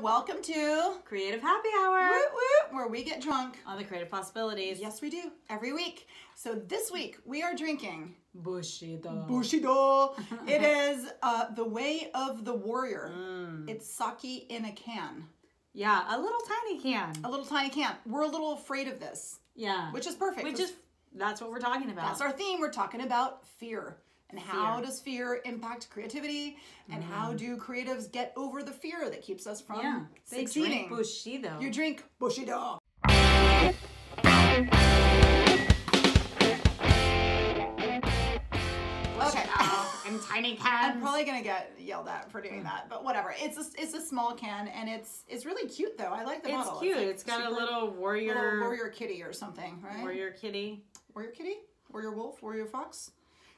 welcome to Creative Happy Hour, Woot Woot, where we get drunk on the creative possibilities. Yes, we do, every week. So this week we are drinking Bushido. Bushido. It is the way of the warrior. It's sake in a can. Yeah, a little tiny can. A little tiny can. We're a little afraid of this. Yeah. Which is perfect. That's what we're talking about. That's our theme. We're talking about fear. And how does fear impact creativity? And how do creatives get over the fear that keeps us from succeeding? They drink Bushido. You drink Bushido. Okay. And tiny cans. I'm probably gonna get yelled at for doing that, but whatever. It's a small can, and it's really cute though. I like the bottle. It's cute. Like it's got a little warrior kitty or something, right? Warrior kitty. Warrior kitty? Warrior wolf? Warrior fox?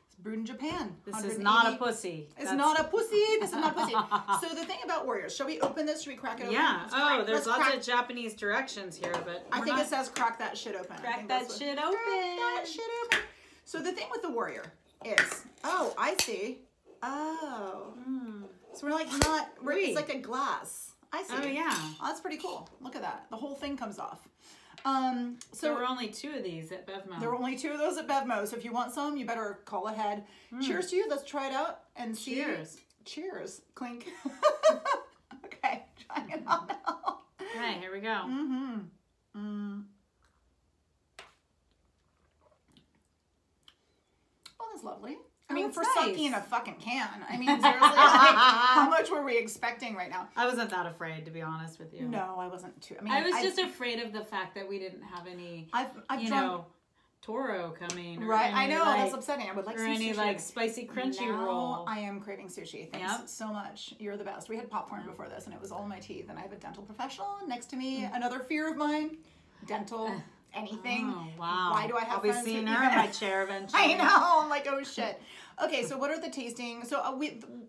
It's brewed in Japan. This is not a pussy. It's not a pussy. This is not a pussy. So the thing about warriors, shall we open this? Should we crack it open? Yeah. There's lots of Japanese directions here, but I think it says crack that shit open. Crack that shit open. Crack that shit open. So the thing with the warrior is, I see. Oh. So we're like it's like a glass. I see. Oh yeah. Oh, that's pretty cool. Look at that. The whole thing comes off. So there were only 2 of these at Bevmo. There were only 2 of those at Bevmo. So if you want some, you better call ahead. Cheers to you. Let's try it out and see. Cheers. Cheers. Clink. Okay. Trying it out now. Okay, here we go. Oh, that's lovely. I mean, for nice. sake in a fucking can. I mean, seriously, like, how much were we expecting right now? I wasn't that afraid, to be honest with you. No, I wasn't too. I mean, I was just afraid of the fact that we didn't have any, I've drunk Toro coming. Right, I know, that's upsetting. I would like or some any sushi. Like spicy crunchy roll. I am craving sushi. Thanks so much. You're the best. We had popcorn before this, and it was all in my teeth. And I have a dental professional next to me. Another fear of mine: dental. Anything. Oh, wow. Why do I have I'll be friends seeing who her in my chair eventually. I know. I'm like, oh shit. Okay, so what are the tasting? So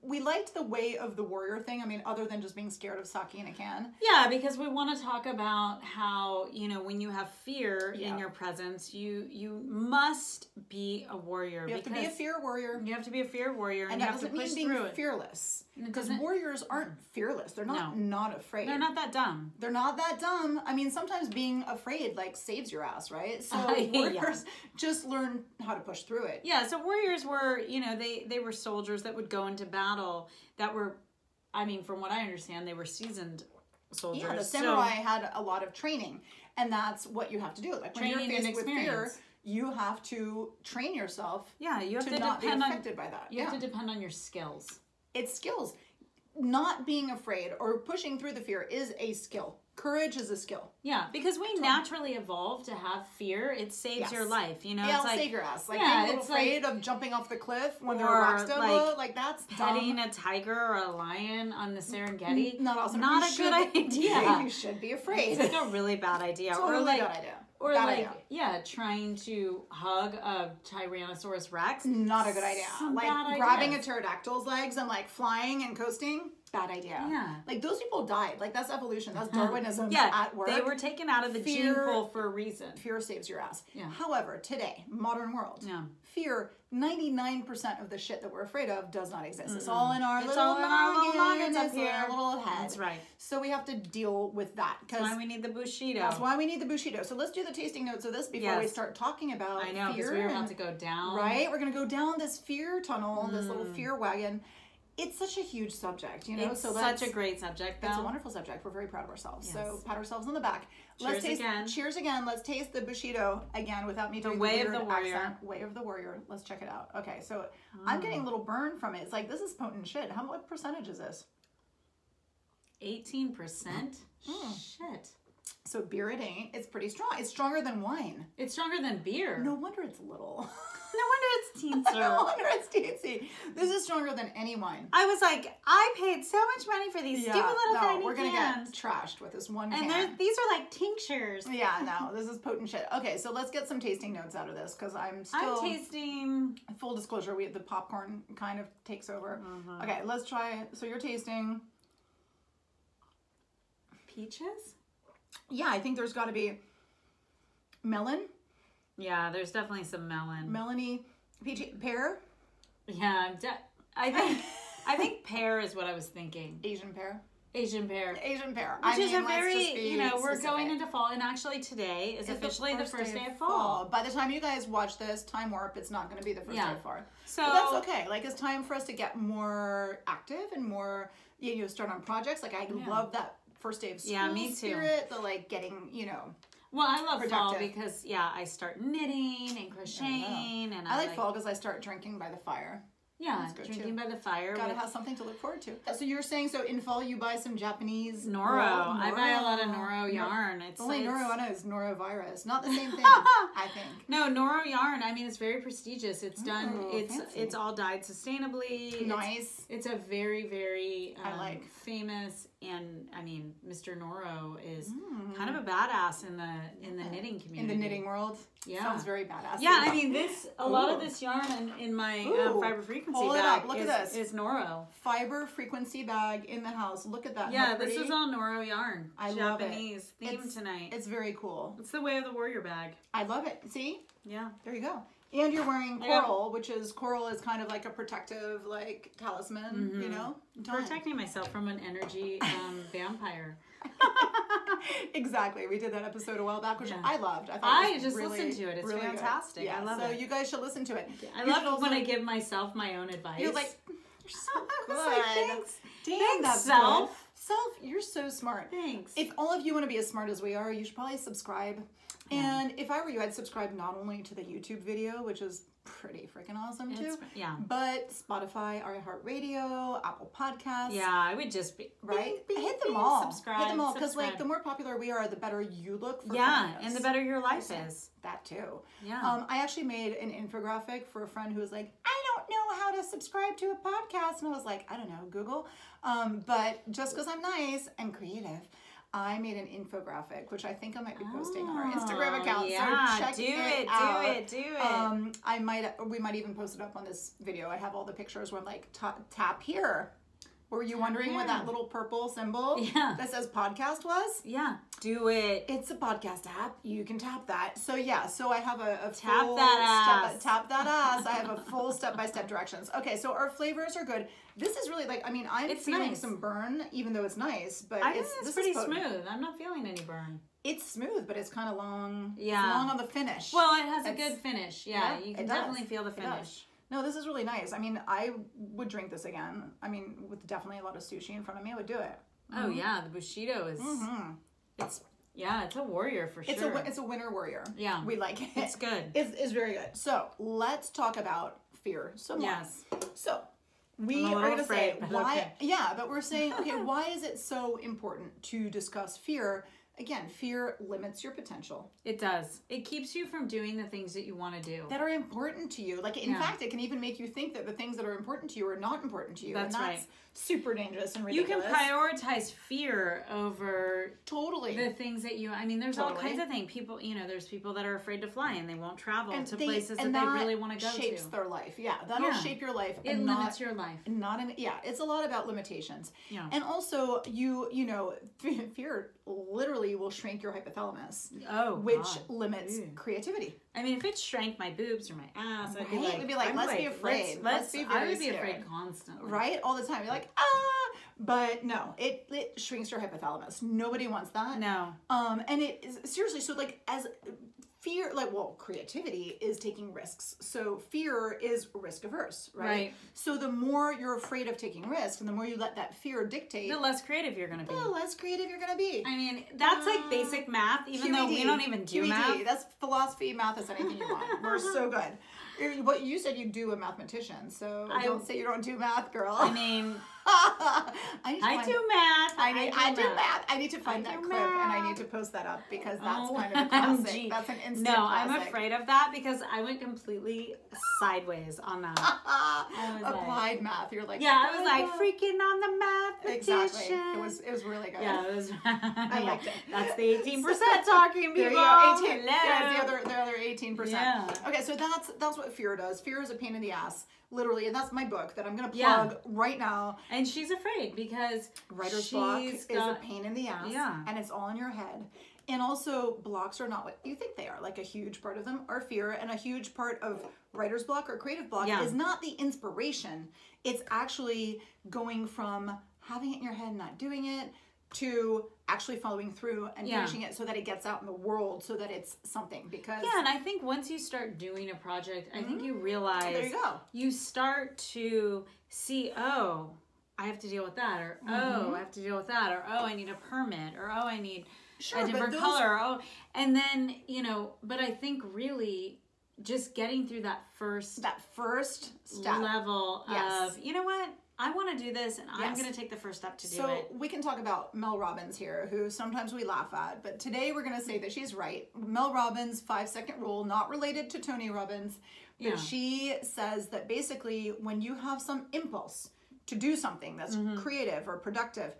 we liked the way of the warrior thing. I mean, other than just being scared of sake in a can. Yeah, because we want to talk about how, when you have fear in your presence, you must be a warrior. You have to be a fear warrior. You have to be a fear warrior, and you have to push being through it. Fearless. Because warriors aren't fearless. They're not afraid. They're not that dumb. They're not that dumb. I mean, sometimes being afraid saves your ass, right? So warriors just learn how to push through it. Yeah. So warriors were, they were soldiers that would go into battle that were, I mean, from what I understand, they were seasoned soldiers. Yeah, the samurai had a lot of training, and that's what you have to do. Like when you're faced with fear, you have to train yourself. Yeah, you have to not be affected by that. You have to depend on your skills. It's skills. Not being afraid or pushing through the fear is a skill. Courage is a skill. Yeah, because we naturally evolve to have fear. It saves your life. Yeah, it'll save your ass. Like being a little afraid of jumping off the cliff when there are rocks down below. Like that's petting a tiger or a lion on the Serengeti. Not a good idea. You should be afraid. It's like a really bad idea. It's a really bad idea. Or trying to hug a Tyrannosaurus Rex. Not a good idea. Grabbing a pterodactyl's legs and flying and coasting. Bad idea. Yeah. Like those people died. Like that's evolution. That's Darwinism at work. They were taken out of the gene pool for a reason. Fear saves your ass. Yeah. However, today, modern world, fear, 99% of the shit that we're afraid of does not exist. It's all in our little noggins up here, our little head. That's right. So we have to deal with that. That's why we need the Bushido. That's why we need the Bushido. So let's do the tasting notes of this before we start talking about I know, because we're about to go down. Right? We're going to go down this fear tunnel, this little fear wagon. It's such a huge subject, It's such a great subject, though. It's a wonderful subject. We're very proud of ourselves. Yes. So pat ourselves on the back. Cheers again. Cheers again. Let's taste the Bushido again without me doing the way of the warrior. Accent. Way of the warrior. Let's check it out. Okay, so I'm getting a little burn from it. It's like, this is potent shit. What percentage is this? 18%? Shit. So beer it ain't. It's pretty strong. It's stronger than wine. It's stronger than beer. No wonder it's little. No wonder it's teensy. No wonder it's teensy. This is stronger than any wine. I was like, I paid so much money for these stupid little tiny cans. We're going to get trashed with this one can. And these are like tinctures. Yeah, no, this is potent shit. Okay, so let's get some tasting notes out of this because I'm tasting... Full disclosure, the popcorn kind of takes over. Okay, let's try. So you're tasting... Peaches? Yeah, I think there's got to be melon. Yeah, there's definitely some melon. Melony, peachy, pear. Yeah, I think pear is what I was thinking. Asian pear. Asian pear. Asian pear. Which is a very, we're going into fall, and actually today is officially the first day of fall. By the time you guys watch this, time warp, it's not going to be the first day of fall. So but that's okay. Like, it's time for us to get more active and more, start on projects. Like, I love that first day of school spirit, the, like, getting, Well, I love fall because, I start knitting and crocheting. And I like fall because I start drinking by the fire. Yeah, drinking by the fire. Gotta have something to look forward to. So you're saying, in fall you buy some Japanese Noro. I buy a lot of Noro yarn. The only Noro I know is norovirus. Not the same thing, I think. No, Noro yarn. I mean, it's very prestigious. It's done. It's all dyed sustainably. Nice. It's a very, very famous, and I mean, Mr. Noro is kind of a badass in the knitting community. In the knitting world. Yeah, sounds very badass. Yeah, I mean, a lot of this yarn in my fiber frequency bag is Noro. Fiber frequency bag in the house. Look at that. Yeah, this is all Noro yarn. I Japanese love it. Theme tonight. It's very cool. It's the way of the warrior bag. I love it. See? Yeah. There you go. And you're wearing coral, coral is kind of like a protective, talisman, Protecting myself from an energy vampire. Exactly. We did that episode a while back, which I loved. I just listened to it. It's really fantastic. Yeah, I love it. So you guys should listen to it. I love when I give myself my own advice. You're like, you're so good. Thanks. Damn, that's self. Good. Self, you're so smart. Thanks. If all of you want to be as smart as we are, you should probably subscribe. And if I were you, I'd subscribe not only to the YouTube video, which is pretty freaking awesome too, but Spotify, iHeartRadio, Apple Podcasts. Yeah, I would just be hit them all. Subscribe. Hit them all, because the more popular we are, the better you look for and the better your life is. That too. Yeah. I actually made an infographic for a friend who was like, I don't know how to subscribe to a podcast, and I was like, I don't know, Google. But just because I'm nice and creative, I made an infographic, which I think I might be posting on our Instagram account. Yeah, so check do it out. Do it. We might even post it up on this video. I have all the pictures where I'm like, tap here. Were you wondering what that little purple symbol that says podcast was? Yeah. Do it. It's a podcast app. You can tap that. So so I have a tap full that ass. Tap that ass. I have a full step-by-step directions. Okay, so our flavors are good. This is really I'm feeling some burn, even though it's nice, but I think it's pretty smooth. I'm not feeling any burn. It's smooth, but it's kind of long. Yeah. It's long on the finish. Well, it has a good finish. Yeah, you can definitely feel the finish. No, this is really nice. I mean, I would drink this again. I mean, with definitely a lot of sushi in front of me, I would do it. Oh yeah, the Bushido is. It's a warrior for sure. It's a winter warrior. Yeah, we like it. It's good. It's very good. So let's talk about fear some more. Yes. So we are going to say why. Okay. Yeah, but we're saying why is it so important to discuss fear? Again, fear limits your potential. It does. It keeps you from doing the things that you want to do. That are important to you. Like, in fact, it can even make you think that the things that are important to you are not important to you. That's right. Super dangerous and ridiculous. You can prioritize fear over the things that there's all kinds of things. People, there's people that are afraid to fly and they won't travel to places that they really want to go to. Shapes their life. Yeah, that'll shape your life. It limits your life. It's a lot about limitations. Yeah. And also, fear literally will shrink your hypothalamus. Oh, which limits creativity. I mean, if it shrank my boobs or my ass, I'd be like, let's be afraid. Let's be very I would be scared. afraid constantly. Right? All the time. You're like, but no, it shrinks your hypothalamus. Nobody wants that. No. And it is seriously, so as fear, creativity is taking risks. So fear is risk averse, right? So the more you're afraid of taking risks and the more you let that fear dictate, the less creative you're going to be. I mean, that's like basic math, even though we don't even do math. That's philosophy, math is anything you want. We're so good. What you said you do a mathematician, so don't say you don't do math, girl. I mean, I do math. I do math. I need to find that clip and I need to post that up because that's kind of a classic. That's an instant classic. I'm afraid of that because I went completely sideways on that. Applied math. You're like, I was like freaking on the mathematician. Exactly. It was really good. Yeah, it was. I liked it. That's the 18% talking, people. There you go. 18. Yeah, the other 18%. Yeah. Okay, so that's what fear does. Fear is a pain in the ass, literally, and that's my book that I'm going to plug right now. And she's afraid because writer's block is a pain in the ass, and it's all in your head. And also, blocks are not what you think they are. Like, a huge part of them are fear, and a huge part of writer's block or creative block is not the inspiration. It's actually going from having it in your head and not doing it, to actually following through and finishing it so that it gets out in the world, so that it's something. Because and I think once you start doing a project, I think you realize there you go. You start to see, oh, I have to deal with that, or oh, I have to deal with that, or oh, I need a permit, or oh, I need a different color, oh, and then but I think really just getting through that first step level of, you know what, I want to do this, and I'm going to take the first step to do it. So we can talk about Mel Robbins here, who sometimes we laugh at, but today we're going to say that she's right. Mel Robbins' 5-second rule, not related to Tony Robbins, but she says that basically when you have some impulse to do something that's creative or productive,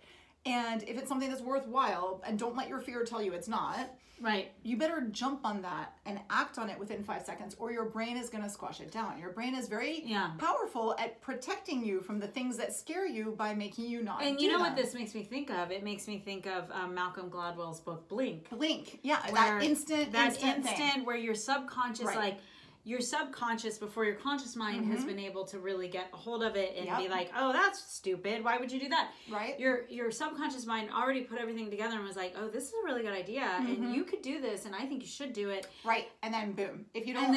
and if it's something that's worthwhile, and don't let your fear tell you it's not, right, you better jump on that and act on it within 5 seconds, or your brain is going to squash it down. Your brain is very powerful at protecting you from the things that scare you by making you not And do you know them. what this makes me think of? It makes me think of Malcolm Gladwell's book, Blink. Yeah, that instant thing. Where your subconscious, your subconscious before your conscious mind has been able to really get a hold of it and be like, oh, that's stupid. Why would you do that? Right. Your subconscious mind already put everything together and was like, oh, this is a really good idea, and you could do this, and I think you should do it. Right. And then boom. If you don't,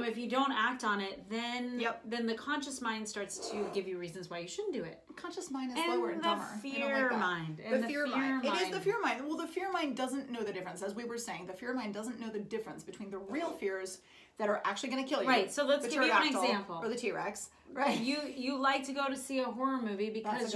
if you don't act on it, then the conscious mind starts to give you reasons why you shouldn't do it. Conscious mind is lower and dumber. The fear mind. The fear mind. It is the fear mind. Well, the fear mind doesn't know the difference. As we were saying, the fear mind doesn't know the difference between the real fears that are actually going to kill you. Right. So let's give you an example. Or the T-Rex. Right. You like to go to see a horror movie because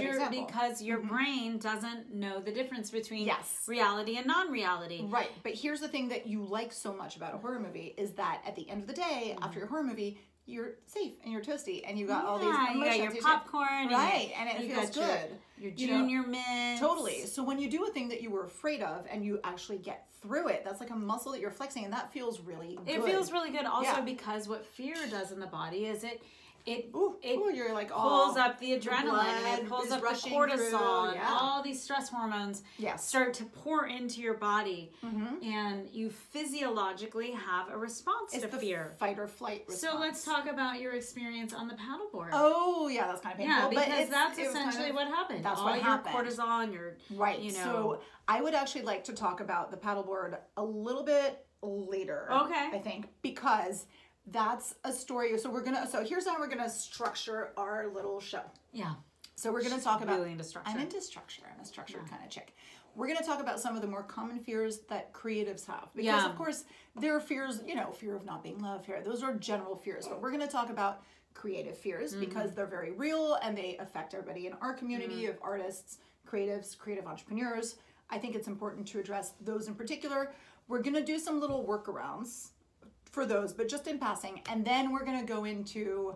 your brain doesn't know the difference between reality and non-reality. Right. But here's the thing that you like so much about a horror movie is that at the end of the day, after your horror movie, you're safe and you're toasty and you got all these emotions. You got your popcorn. Right. And it feels good. Your junior mints. Totally. So when you do a thing that you were afraid of and you actually get through it, that's like a muscle that you're flexing, and that feels really good. It feels really good also because what fear does in the body is it you're like pulls up the adrenaline and it pulls up the cortisol and all these stress hormones start to pour into your body, and you physiologically have a response to fear. Fight or flight response. So let's talk about your experience on the paddleboard. Oh yeah, that's kind of painful. Yeah, because that's essentially what happened. That's all what happened. Your cortisol and your So I would actually like to talk about the paddleboard a little bit later. Okay. I think because that's a story. So here's how we're gonna structure our little show. Yeah. So we're gonna talk about. Really into structure. I'm into structure. I'm a structured kind of chick. We're gonna talk about some of the more common fears that creatives have, because of course there are fears. Fear of not being loved. Fear. Those are general fears, but we're gonna talk about creative fears because they're very real and they affect everybody in our community of artists, creatives, creative entrepreneurs. I think it's important to address those in particular. We're gonna do some little workarounds for those, but just in passing, and then we're going to go into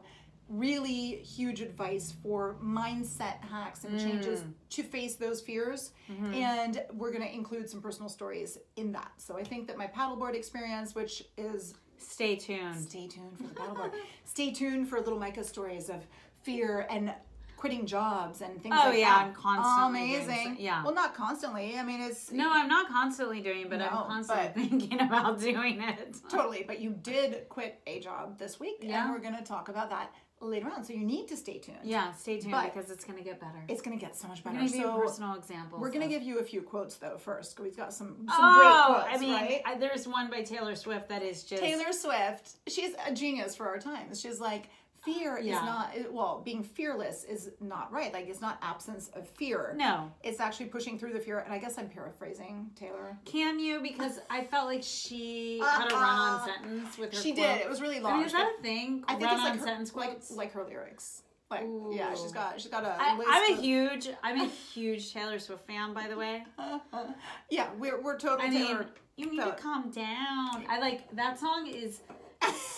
really huge advice for mindset hacks and changes to face those fears, and we're going to include some personal stories in that. So I think that my paddleboard experience, which is stay tuned for the paddleboard, stay tuned for little Micah stories of fear and quitting jobs and things like that. I'm constantly amazing. Well, not constantly. I mean, it's... No, I'm not constantly doing, but I'm constantly thinking about doing it. Totally. But you did quit a job this week, and we're going to talk about that later on. So you need to stay tuned. Yeah, stay tuned because it's going to get better. It's going to get so much better. I'm going to give you personal examples. We're going to give you a few quotes, though, first. We've got some great quotes, right? There's one by Taylor Swift that is just... Taylor Swift. She's a genius for our times. She's like... Fear is not, being fearless is not right. Like, it's not absence of fear. No. It's actually pushing through the fear. And I guess I'm paraphrasing Taylor. Can you? Because I felt like she had a run-on sentence with her She quote. did. It was really long. I mean, is that a thing? I think it's like sentence quotes? Like her lyrics. Like, yeah, she's got a list I'm a huge Taylor Swift fan, by the way. Yeah, we're totally Taylor. You need to calm down. I like, that song is...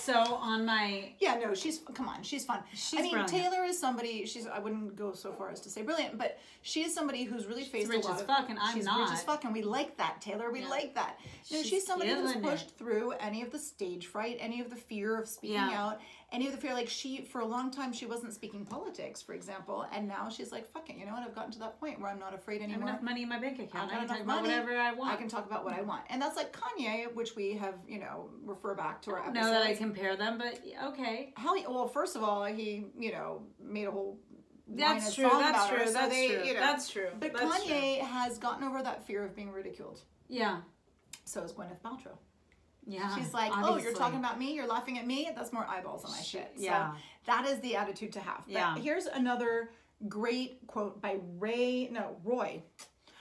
so on my... Yeah, no, she's fun. She's brilliant. Taylor is somebody, I wouldn't go so far as to say brilliant, but she is somebody who's really faced a lot of... She's rich as fuck, and I'm not. She's rich as fuck, and we like that, Taylor. We like that. She's somebody who's pushed through any of the stage fright, any of the fear of speaking out, any of the fear, like for a long time, she wasn't speaking politics, for example, and now she's like, fuck it, you know what, I've gotten to that point where I'm not afraid anymore. I have enough money in my bank account. I can talk about whatever I want. I can talk about what I want. And that's like Kanye, which we have, refer back to our episodes. Know that I compare them, but okay. Well, first of all, he, made a whole write a song about her. So That's they, true. you know. That's true. But That's Kanye has gotten over that fear of being ridiculed. Yeah. So is Gwyneth Paltrow. Yeah. She's like, obviously. oh, you're talking about me? You're laughing at me? That's more eyeballs on my shit. Yeah. So that is the attitude to have. But Yeah. here's another great quote by Roy.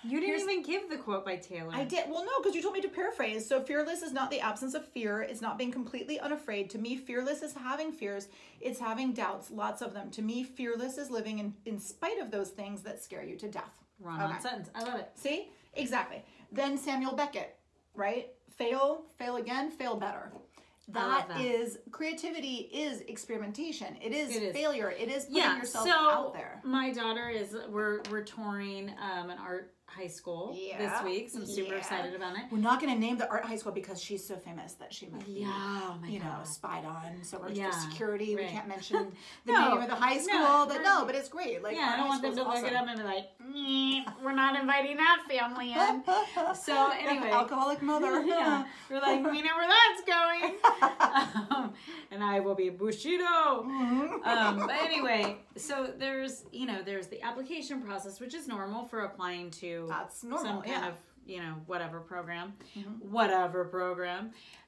You didn't even give the quote by Taylor. I did. Well, no, because you told me to paraphrase. So fearless is not the absence of fear. It's not being completely unafraid. To me, fearless is having fears. It's having doubts, lots of them. To me, fearless is living in spite of those things that scare you to death. Run-on sentence. I love it. See? Exactly. Then Samuel Beckett, right? Fail again, fail better. That is, creativity is experimentation. It is failure. It is putting yourself out there. My daughter we're touring an art high school this week, so I'm super excited about it. We're not going to name the art high school because she's so famous that she might be, oh my God. spied on. So we're for security. Right. We can't mention the no, name of the high school, but it's great. Like, I don't want them to look it up and be like, we're not inviting that family in. So anyway, alcoholic mother. We're like, we know where that's going. And I will be Bushido. But anyway, so there's the application process, which is normal for applying to that's normal, some kind of whatever program.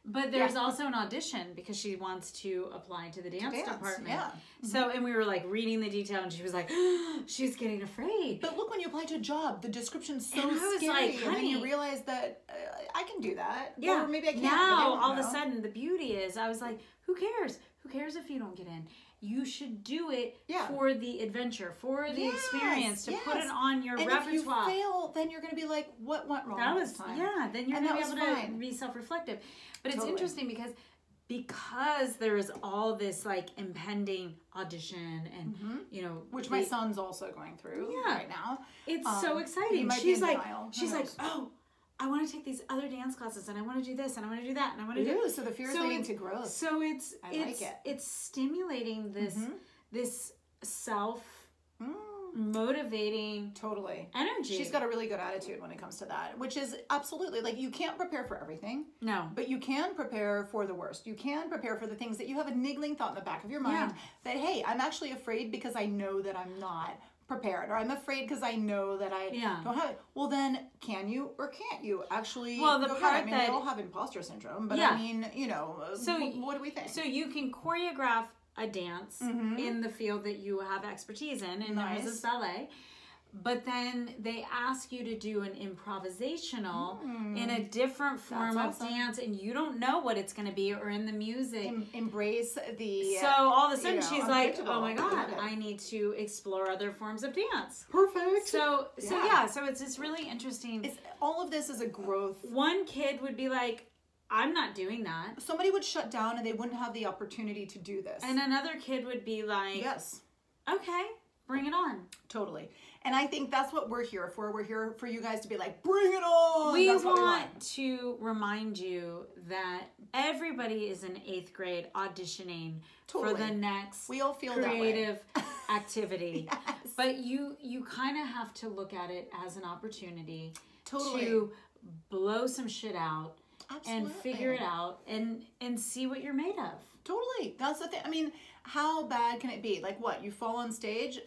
But there's also an audition because she wants to apply to the dance department. Yeah. So, and we were like reading the detail, and she was like, she's getting afraid. But look, when you apply to a job, the description's so scary, like, and then you realize that I can do that. Yeah. Or maybe I can't. Now, all of a sudden, the beauty is, I was like, who cares? Who cares if you don't get in? You should do it for the adventure, for the experience, to put it on your repertoire. If you fail, then you're going to be like, what went wrong this time? Yeah, then you're going to be able to be self-reflective. But it's interesting because there is all this like impending audition and which my son's also going through right now. It's so exciting. She's like, oh, I want to take these other dance classes, and I want to do this, and I want to do that, and I want to do. So the fear is leading to growth. So it's stimulating this self motivating energy. She's got a really good attitude when it comes to that, which is absolutely like, you can't prepare for everything. No, but you can prepare for the worst. You can prepare for the things that you have a niggling thought in the back of your mind that, hey, I'm actually afraid because I know that I'm not prepared, or I'm afraid because I know that I don't have it. Well, then can you or can't you actually? Well, the part we all have imposter syndrome, but I mean, so what do we think? So you can choreograph a dance in the field that you have expertise in, and ours is ballet. But then they ask you to do an improvisational in a different form of dance, and you don't know what it's going to be, or in the music. Embrace the... So all of a sudden she's like, oh my God, I need to explore other forms of dance. Perfect. So it's this really interesting... all of this is a growth. One kid would be like, I'm not doing that. Somebody would shut down and they wouldn't have the opportunity to do this. And another kid would be like, yes. Okay, bring it on. Totally. And I think that's what we're here for. We're here for you guys to be like, bring it on. We want to remind you that everybody is in 8th grade auditioning for the next creative activity. But you kind of have to look at it as an opportunity to blow some shit out and figure it out and see what you're made of. Totally. That's the thing. I mean, how bad can it be? Like, what? You fall on stage?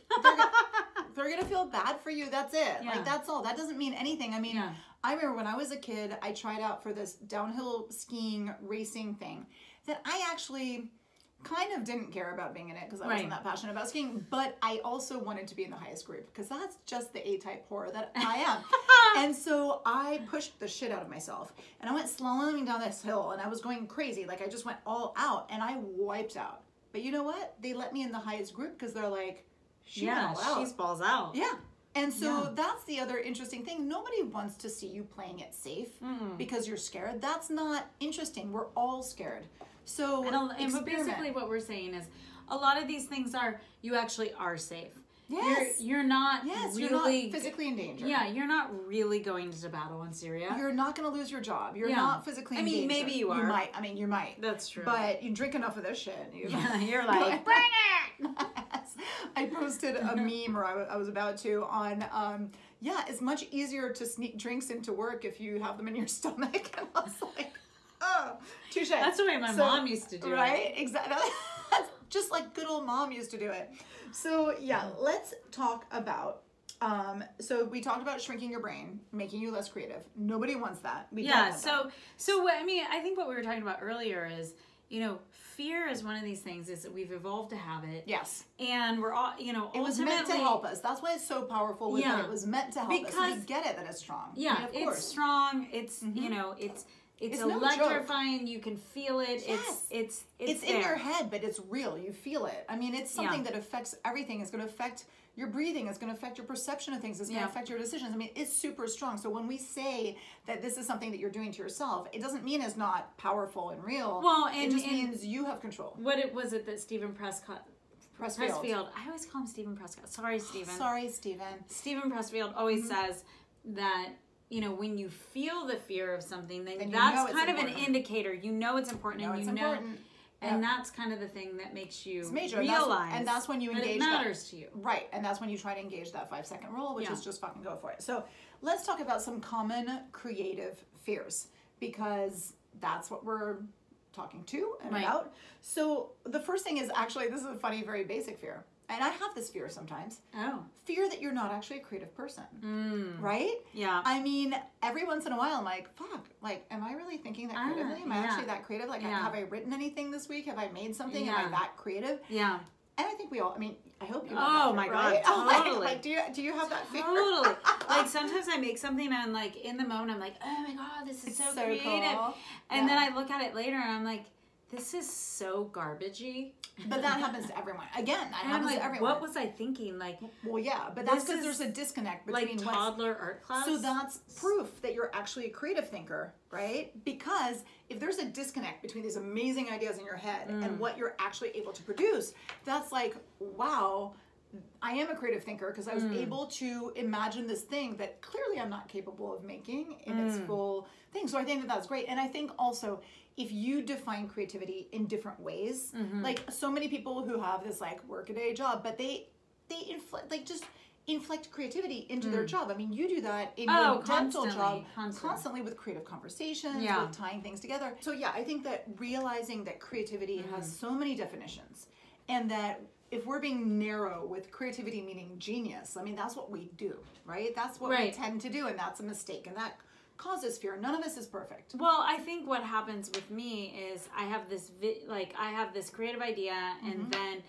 They're going to feel bad for you. That's it. Yeah. Like, that's all. That doesn't mean anything. I mean, I remember when I was a kid, I tried out for this downhill skiing racing thing that I actually kind of didn't care about being in it because I wasn't that passionate about skiing, but I also wanted to be in the highest group because that's just the A-type whore that I am. And so I pushed the shit out of myself, and I went slaloming down this hill, and I was going crazy. Like, I just went all out, and I wiped out. But you know what? They let me in the highest group because they're like, she's balls out. Yeah. And so that's the other interesting thing. Nobody wants to see you playing it safe because you're scared. That's not interesting. We're all scared. So and basically what we're saying is a lot of these things you actually are safe. Yes. You're not really... You're not physically in danger. Yeah, you're not really going into battle in Syria. You're not going to lose your job. You're not physically in danger. I mean, maybe you are. You might. I mean, you might. That's true. But you drink enough of this shit. You're like, bring it! I posted a meme, or I was about to, on... it's much easier to sneak drinks into work if you have them in your stomach. And I was like... Oh, touche. That's the way my mom used to do it. Right? Exactly. That's just like good old mom used to do it. So yeah, let's talk about, so we talked about shrinking your brain, making you less creative. Nobody wants that. We don't want that. So what, I mean, I think what we were talking about earlier is, you know, fear is one of these things is that we've evolved to have it. Yes. And we're all, you know, it was meant to help us. That's why it's so powerful with it was meant to help us. We get it that it's strong. Yeah, I mean, of course. It's strong. It's, you know, it's electrifying. No, you can feel it. Yes. It's in your head, but it's real. You feel it. I mean, it's something that affects everything. It's going to affect your breathing. It's going to affect your perception of things. It's going to affect your decisions. I mean, it's super strong. So when we say that this is something that you're doing to yourself, it doesn't mean it's not powerful and real. Well, and it just means you have control. What was it that Stephen Pressfield? I always call him Stephen Prescott. Sorry, Stephen. Sorry, Stephen. Stephen Pressfield always says that, you know, when you feel the fear of something, then you that's kind of an indicator. You know it's important, and you know, and that's kind of the thing that makes you realize. And that's when you engage. It matters to you, right? And that's when you try to engage that 5-second rule, which is just fucking go for it. So let's talk about some common creative fears, because that's what we're talking to and about. So the first thing is actually, this is a funny, very basic fear. And I have this fear sometimes. Oh. Fear that you're not actually a creative person. Right? Yeah. I mean, every once in a while I'm like, fuck, like, am I really thinking that creatively? Am I actually that creative? Like, have I written anything this week? Have I made something? Am I that creative? Yeah. And I think we all, I mean, I hope you have that fear, right? God, totally. Like, do you have that fear? Totally. Like, sometimes I make something and I'm like, in the moment, I'm like, oh my God, this is so creative. Cool. And then I look at it later and I'm like, this is so garbagey. But that happens to everyone. Again, that happens to everyone. What was I thinking? Like, well, yeah, but that's because there's a disconnect between like toddler art class. So that's proof that you're actually a creative thinker, right? Because if there's a disconnect between these amazing ideas in your head and what you're actually able to produce, that's like, wow, I am a creative thinker because I was able to imagine this thing that clearly I'm not capable of making in its full thing. So I think that that's great. And I think also, if you define creativity in different ways, like so many people who have this like workaday job, but they inflect creativity into their job. I mean, you do that in your dental job constantly with creative conversations, with tying things together. So yeah, I think that realizing that creativity has so many definitions, and that if we're being narrow with creativity meaning genius, I mean, that's what we do, right? That's what we tend to do, and that's a mistake, and that causes fear. None of this is perfect. Well, I think what happens with me is I have this I have this creative idea, and then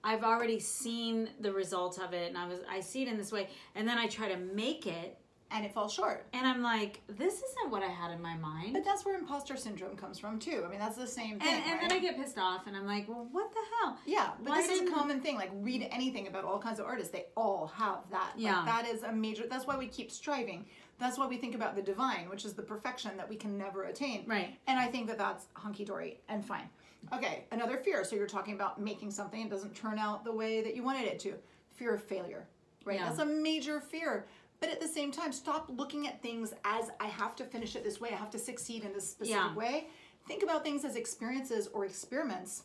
I've already seen the results of it, and I see it in this way, and then I try to make it, and it falls short. And I'm like, this isn't what I had in my mind. But that's where imposter syndrome comes from too. I mean, that's the same thing. And then I get pissed off, and I'm like, well, what the hell? Yeah, but this is a common thing. Like, read anything about all kinds of artists. They all have that. Yeah. Like, that is a major, that's why we keep striving. That's why we think about the divine, which is the perfection that we can never attain. Right. And I think that that's hunky-dory and fine. Okay, another fear. So you're talking about making something and it doesn't turn out the way that you wanted it to. Fear of failure, right? Yeah. That's a major fear. But at the same time, stop looking at things as I have to finish it this way. I have to succeed in this specific way. Think about things as experiences or experiments.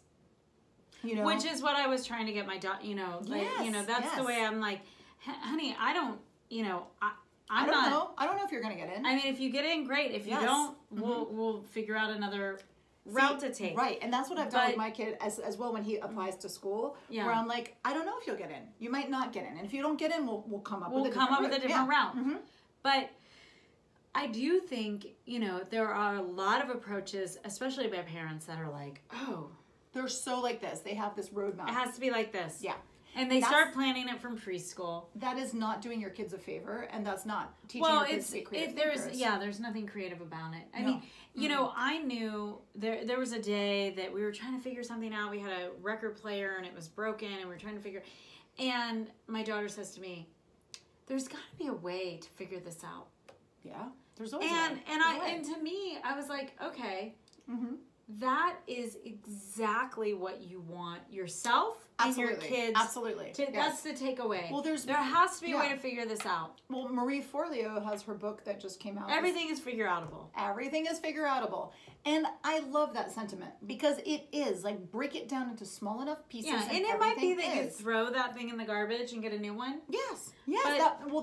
You know, which is what I was trying to get my daughter. You know, like that's the way I'm like, honey, I don't. You know, I don't know. I don't know if you're gonna get in. I mean, if you get in, great. If you don't, we'll figure out another route to take. Right, and that's what I've done with my kid as well when he applies to school. Yeah. Where I'm like, I don't know if you'll get in. You might not get in, and if you don't get in, we'll come up with a different route. But I do think, you know, there are a lot of approaches, especially by parents, that are like, oh, they're so like this. They have this roadmap. It has to be like this. Yeah. And they start planning it from preschool. That is not doing your kids a favor, and that's not teaching your kids to be creative thinkers. There's nothing creative about it. I mean, you know, I knew there was a day that we were trying to figure something out. We had a record player, and it was broken, and we were trying to figure. And my daughter says to me, "There's got to be a way to figure this out." Yeah, there's always and to me, I was like, okay. That is exactly what you want yourself and your kids. Absolutely. That's the takeaway. Well, there has to be a way to figure this out. Well, Marie Forleo has her book that just came out. Everything is figure-outable. Everything is figure-outable. And I love that sentiment because it is like break it down into small enough pieces. Yeah, and it might be that you throw that thing in the garbage and get a new one. Yes.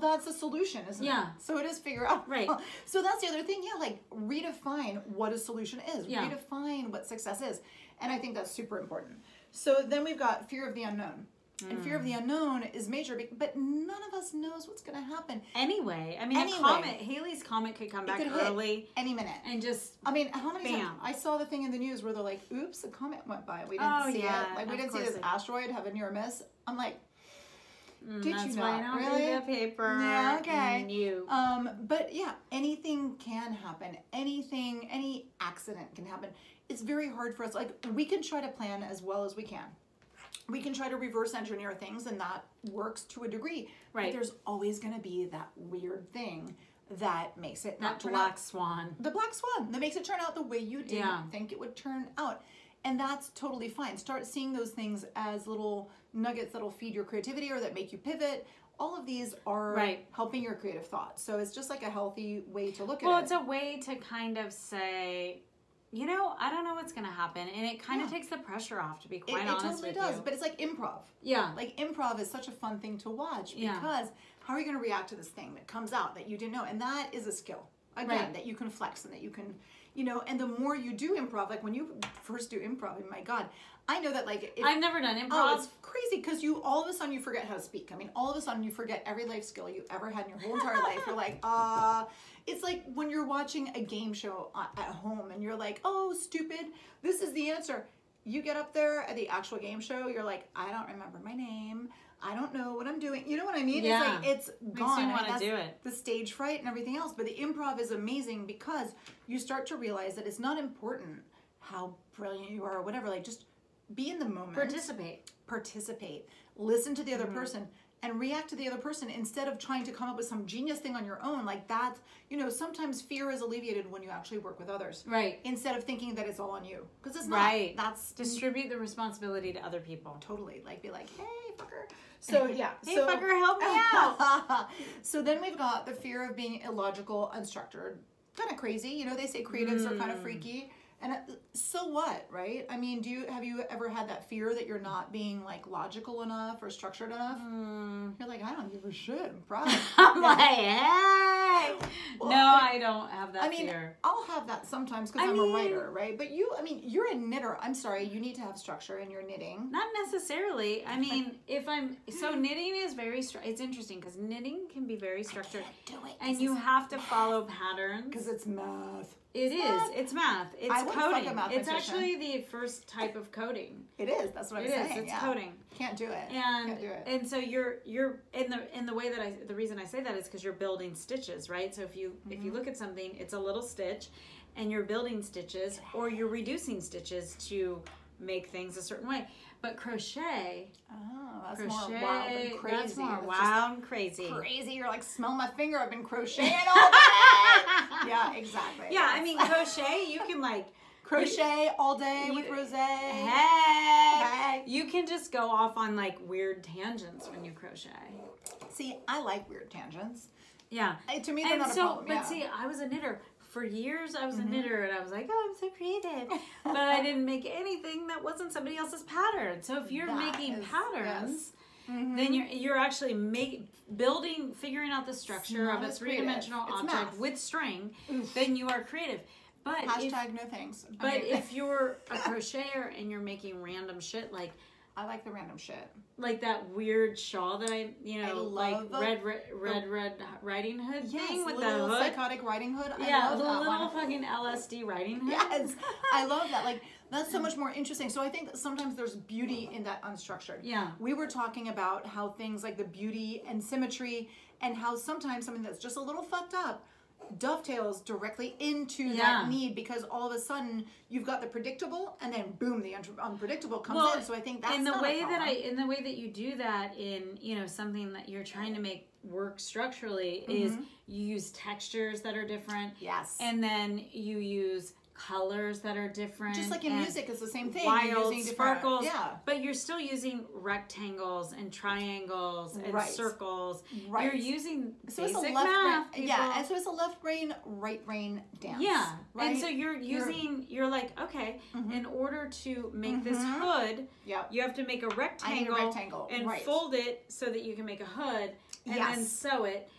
That's a solution, isn't it? Yeah. So it is figure out. Right. So that's the other thing. Yeah, like redefine what a solution is. Yeah. Redefine what success is. And I think that's super important. So then we've got fear of the unknown. And fear of the unknown is major, but none of us knows what's going to happen. Anyway, I mean, Haley's comet could come back early. Any minute. And just, I mean, how many times? I saw the thing in the news where they're like, oops, a comet went by. We didn't see it. Like, we didn't see this asteroid have a near miss. I'm like, did you not? That's why I don't really? read the paper. Yeah, okay. You. But yeah, anything can happen. Any accident can happen. It's very hard for us. Like, we can try to plan as well as we can. We can try to reverse engineer things, and that works to a degree. Right. But there's always going to be that weird thing that makes it not turn black out. swan. The black swan that makes it turn out the way you didn't think it would turn out. And that's totally fine. Start seeing those things as little nuggets that'll feed your creativity or that make you pivot. All of these are helping your creative thought. So it's just like a healthy way to look at it. Well, it's a way to kind of say, you know, I don't know what's going to happen. And it kind of takes the pressure off, to be quite honest with you. It totally does. But it's like improv. Yeah. Like, improv is such a fun thing to watch because how are you going to react to this thing that comes out that you didn't know? And that is a skill, again, that you can flex and that you can, you know, and the more you do improv, like when you first do improv, my God, I know that like... I've never done improv. Oh, it's crazy because you, all of a sudden you forget how to speak. I mean, all of a sudden you forget every life skill you ever had in your whole entire life. You're like, it's like when you're watching a game show at home and you're like, oh, stupid, this is the answer. You get up there at the actual game show, you're like, I don't remember my name. I don't know what I'm doing. You know what I mean? Yeah. It's like, it's gone. Makes you want to do it. The stage fright and everything else. But the improv is amazing because you start to realize that it's not important how brilliant you are or whatever. Like, just be in the moment. Participate. Listen to the other person and react to the other person instead of trying to come up with some genius thing on your own. Like that, you know, sometimes fear is alleviated when you actually work with others. Right. Instead of thinking that it's all on you. Because it's not. Right. That's... Distribute the responsibility to other people. Totally. Like, be like, hey, fucker. So, yeah. Hey, fucker, help me out. So then we've got the fear of being illogical, unstructured. Kind of crazy. You know, they say creatives are kind of freaky. And so what, right? I mean, have you ever had that fear that you're not being like logical enough or structured enough? You're like, I don't give a shit. I'm proud. I'm like, hey. Well, no, I don't have that fear. I'll have that sometimes because I'm a writer, right? But you're a knitter. I'm sorry, you need to have structure in your knitting. Not necessarily. I mean, knitting is very, it's interesting because knitting can be very structured. Do it. And you have to follow patterns. Because it's math. It's math. It's coding. It's actually the first type of coding. It is. That's what I'm saying. It's coding. Can't do it. Can't do it. And so you're in the way that the reason I say that is because you're building stitches, right? So if you look at something, it's a little stitch, and you're building stitches, or you're reducing stitches to make things a certain way. But crochet. Oh, that's more wild and crazy. That's more wild and crazy. Crazy. You're like, smell my finger. I've been crocheting all day. Yeah, exactly. Yeah, I mean, crochet, you can like... Crochet all day with rosé. Hey. You can just go off on like weird tangents when you crochet. See, I like weird tangents. Yeah. To me, they're not a problem. But see, I was a knitter. For years, I was a knitter, and I was like, oh, I'm so creative. But I didn't make anything that wasn't somebody else's pattern. So if you're making patterns, then you're actually figuring out the structure of a three-dimensional object with string, then you are creative. But hashtag no thanks. But if you're a crocheter and you're making random shit, like... I like the random shit. Like that weird shawl that I like Red Riding Hood thing with the hood. Psychotic riding hood. I love the little fucking LSD riding hood. Yes, I love that. Like, that's so much more interesting. So I think that sometimes there's beauty in that unstructured. Yeah. We were talking about how things like the beauty and symmetry and how sometimes something that's just a little fucked up dovetails directly into that need because all of a sudden you've got the predictable and then boom, the unpredictable comes in. So I think that's in the way that you do that in something that you're trying to make work structurally is you use textures that are different. Yes. And then you use colors that are different. Just like in music, it's the same thing. Wild sparkles. Yeah. But you're still using rectangles and triangles and circles. Right. You're using basic math. And so it's a left brain, right brain dance. Yeah. Right? And so you're like, okay, in order to make this hood, you have to make a rectangle, and fold it so that you can make a hood and then sew it.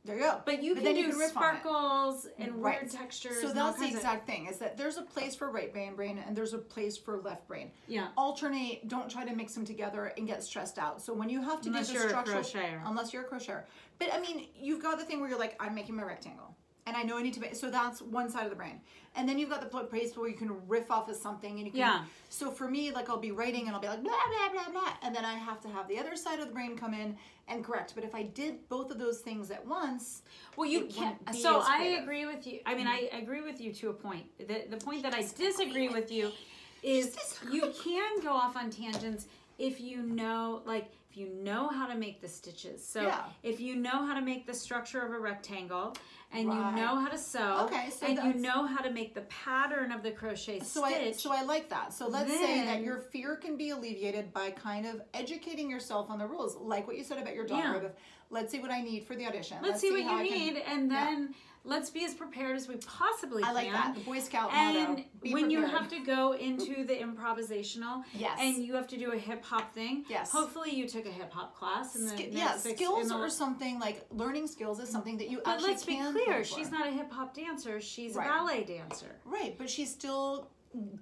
There you go. But you can do sparkles and weird textures. So that's the exact thing, is that there's a place for right brain and there's a place for left brain. Yeah. Alternate, don't try to mix them together and get stressed out. So when you have to do the structural, unless you're a crocheter. But I mean, you've got the thing where you're like, I'm making my rectangle. And I know I need to make, so that's one side of the brain. And then you've got the place where you can riff off of something and you can, so for me, like I'll be writing and I'll be like, blah, blah, blah, blah. And then I have to have the other side of the brain come in and correct. But if I did both of those things at once, well, you can't. So I agree with you. I mean, I agree with you to a point. The point that I disagree with you is you can go off on tangents if you know, like, if you know how to make the stitches. So if you know how to make the structure of a rectangle and you know how to sew and you know how to make the pattern of the crochet stitch. So I like that. So let's say that your fear can be alleviated by kind of educating yourself on the rules, like what you said about your daughter. Let's see what I need for the audition. Let's see what you need, and then let's be as prepared as we possibly can. I like that. The Boy Scout motto. And when you have to go into the improvisational, and you have to do a hip hop thing, hopefully you took a hip hop class. Skills or something, like learning skills is something that you actually can. But let's be clear, she's not a hip hop dancer. She's a ballet dancer. Right, but she's still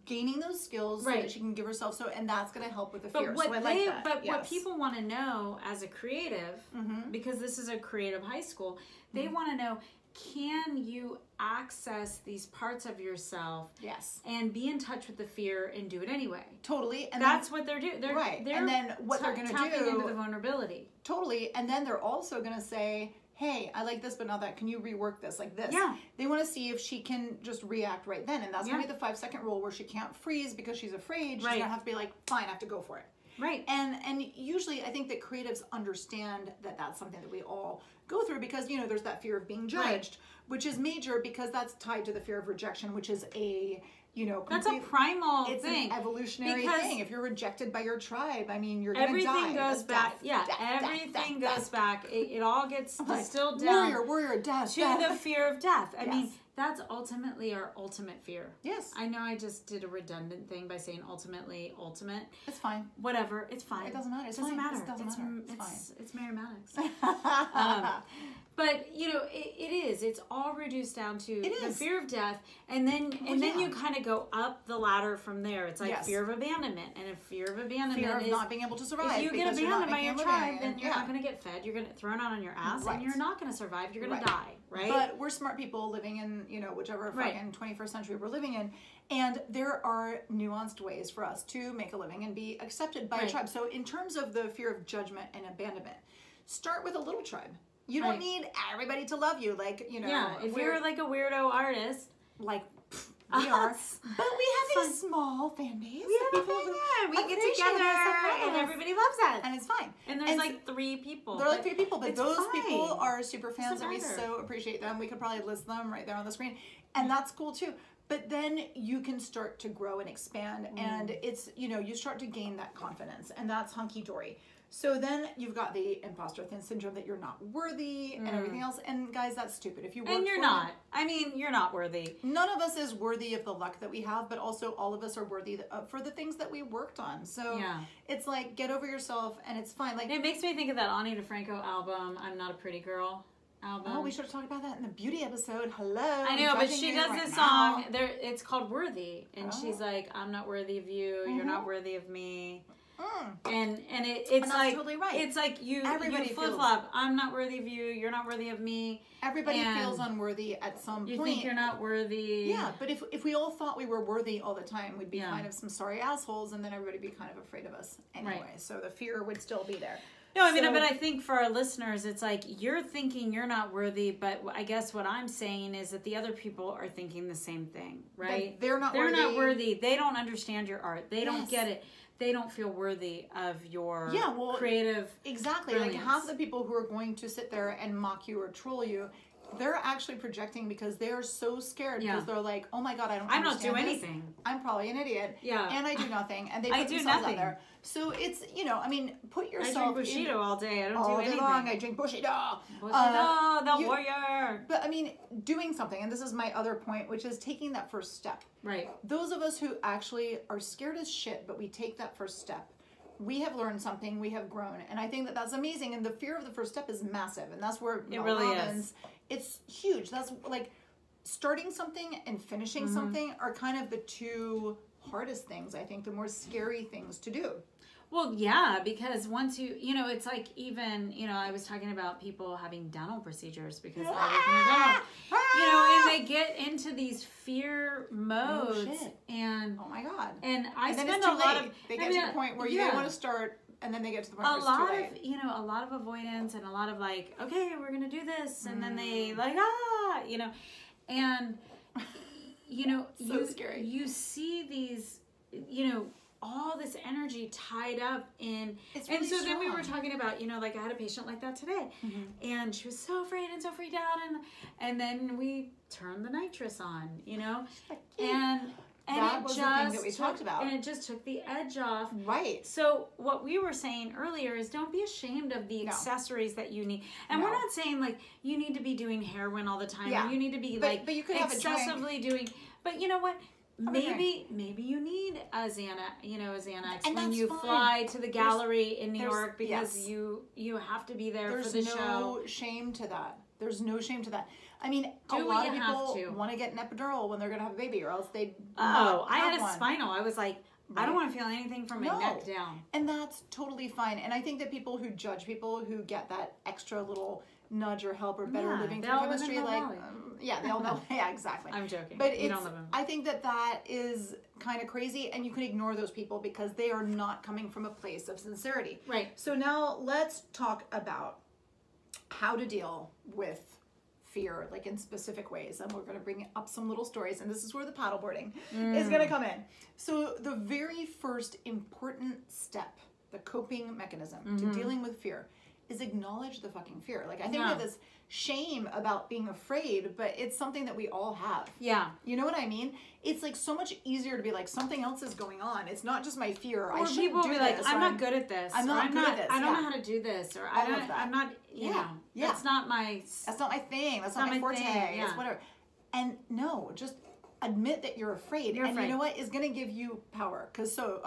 gaining those skills so that she can give herself and that's going to help with the fear. What what people want to know as a creative, because this is a creative high school, they want to know, can you access these parts of yourself and be in touch with the fear and do it anyway? Totally. And that's what they're doing. They're and then what they're going to do, tapping into the vulnerability. Totally. And then they're also going to say, hey, I like this, but not that. Can you rework this like this? Yeah. They want to see if she can just react right then. And that's going to be the 5-second rule where she can't freeze because she's afraid. She's going to have to be like, fine, I have to go for it. Right. And usually I think that creatives understand that that's something that we all go through because, you know, there's that fear of being judged, which is major because that's tied to the fear of rejection, which is a, you know, that's a primal thing. It's an evolutionary thing. If you're rejected by your tribe, I mean, you're going to die. Everything goes back. Everything goes back. It all gets distilled down. Warrior, death. To the fear of death. I mean, that's ultimately our ultimate fear. Yes. I know I just did a redundant thing by saying ultimately ultimate. It's fine. Whatever. It's fine. It doesn't matter. It doesn't matter. It doesn't matter. It's fine. It's Mary Maddox. But you know, it is. It's all reduced down to the fear of death, and then you kind of go up the ladder from there. It's like fear of abandonment, and a fear of abandonment fear of not being able to survive. If you get abandoned by your tribe, then you're not going to get fed. You're going to thrown out on your ass, and you're not going to survive. You're going to die, right? But we're smart people living in, you know, whichever fucking 21st century we're living in, and there are nuanced ways for us to make a living and be accepted by a tribe. So in terms of the fear of judgment and abandonment, start with a little tribe. You don't need everybody to love you, like, you know. Yeah, if you're like a weirdo artist, like we are, but we have a small fan base. We have a fan base. We get together, and everybody loves us, and it's fine. And there's like 3 people. There are like 3 people, but those people are super fans, and we so appreciate them. We could probably list them right there on the screen, and that's cool too. But then you can start to grow and expand, and it's, you know, you start to gain that confidence, and that's hunky dory. So then you've got the imposter syndrome that you're not worthy and everything else. And guys, that's stupid. If you work and you're not. I mean, you're not worthy. None of us is worthy of the luck that we have, but also all of us are worthy for the things that we worked on. So it's like, get over yourself, and it's fine. Like, it makes me think of that Ani DeFranco album, I'm Not a Pretty Girl album. Oh, we should have talked about that in the beauty episode. Hello. I know, but she does this song. It's called Worthy, and she's like, I'm not worthy of you. You're not worthy of me. And it's like totally right. It's like you flip flop. I'm not worthy of you. You're not worthy of me. Everybody feels unworthy at some point. You think you're not worthy. Yeah, but if we all thought we were worthy all the time, we'd be kind of some sorry assholes, and then everybody'd be kind of afraid of us anyway. Right. So the fear would still be there. No, I mean, but I think for our listeners, it's like you're thinking you're not worthy, but I guess what I'm saying is that the other people are thinking the same thing, right? They're not worthy. They don't understand your art. They don't get it. They don't feel worthy of your creative exactly brilliance. Like half the people who are going to sit there and mock you or troll you, they're actually projecting because they are so scared because they're like, oh my god, I don't do anything. I'm probably an idiot. Yeah, and I do nothing, and they put themselves out there. So it's, you know, I mean, put yourself. I drink Bushido all day. I don't do anything. All day long, I drink Bushido. The warrior. But I mean, doing something, and this is my other point, which is taking that first step. Right. Those of us who actually are scared as shit, but we take that first step, we have learned something, we have grown. And I think that that's amazing. And the fear of the first step is massive. And that's where Mel Robbins, it's huge. That's like starting something and finishing something are kind of the two hardest things, I think, the more scary things to do. Well, yeah, because once you know, it's like even, you know, I was talking about people having dental procedures because I work in a dental, you know, and they get into these fear modes and oh my God. And I spend a lot of, they get to the point where you want to start and then they get to the point where it's too late. You know, a lot of avoidance and a lot of like, okay, we're going to do this. And then they like, you know, and you know, so scary. You see these, you know, all this energy tied up in, really and so strong. then we were talking about, you know, like I had a patient like that today, and she was so afraid and so freaked out, and then we turned the nitrous on, you know, and that was the thing that we talked about, and it just took the edge off. Right. So what we were saying earlier is don't be ashamed of the accessories that you need, and we're not saying like you need to be doing heroin all the time, or you need to be but you could excessively doing, but you know what? Maybe you need a Xanax when you fly to the gallery in New York because you have to be there for the show. There's no shame to that. There's no shame to that. I mean, a lot of people want to get an epidural when they're going to have a baby, or else they I had a spinal. I was like, I don't want to feel anything from my neck down. And that's totally fine. And I think that people who judge people who get that extra little nudge or help or better living through chemistry, like they all know. Yeah, exactly. I'm joking, but I think that is kind of crazy, and you can ignore those people because they are not coming from a place of sincerity. Right. So now let's talk about how to deal with fear, like in specific ways, and we're going to bring up some little stories, and this is where the paddleboarding is going to come in. So the very first important step, the coping mechanism to dealing with fear, is acknowledge the fucking fear. Like I think we have this shame about being afraid, but it's something that we all have. Yeah. You know what I mean? It's like so much easier to be like, something else is going on. It's not just my fear. Or people be like, I'm not good at this. I'm not good at this. I don't know how to do this. Or I'm not, you know, that's not my thing. That's not my forte. Yeah. It's whatever. And no, just admit that you're afraid. You know what is going to give you power? So